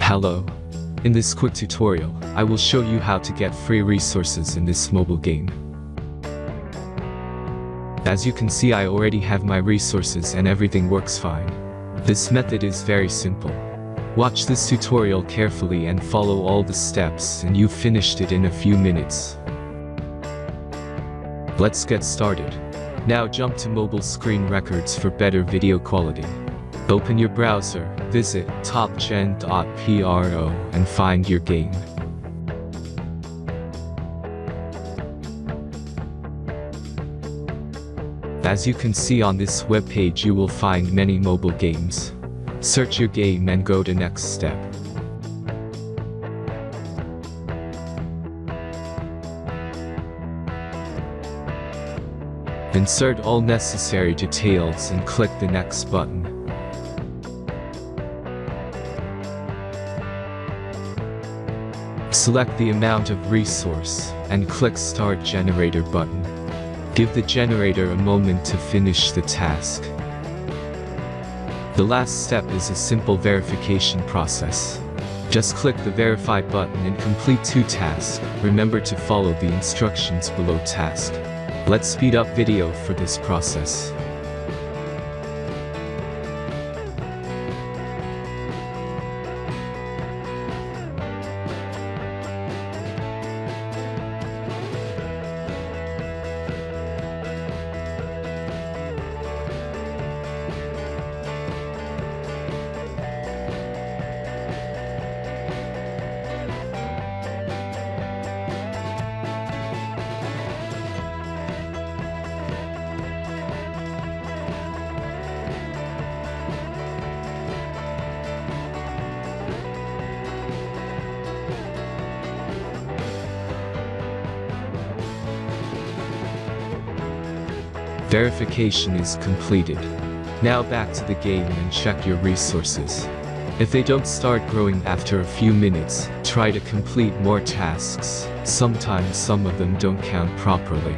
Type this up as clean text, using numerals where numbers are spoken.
Hello. In this quick tutorial, I will show you how to get free resources in this mobile game. As you can see, I already have my resources and everything works fine. This method is very simple. Watch this tutorial carefully and follow all the steps and you've finished it in a few minutes. Let's get started. Now jump to mobile screen records for better video quality. Open your browser, visit topgen.pro and find your game. As you can see on this web page, you will find many mobile games. Search your game and go to next step. Insert all necessary details and click the next button. Select the amount of resource and click Start Generator button. Give the generator a moment to finish the task. The last step is a simple verification process. Just click the Verify button and complete 2 tasks. Remember to follow the instructions below task. Let's speed up video for this process. Verification is completed. Now back to the game and check your resources. If they don't start growing after a few minutes, try to complete more tasks. Sometimes some of them don't count properly.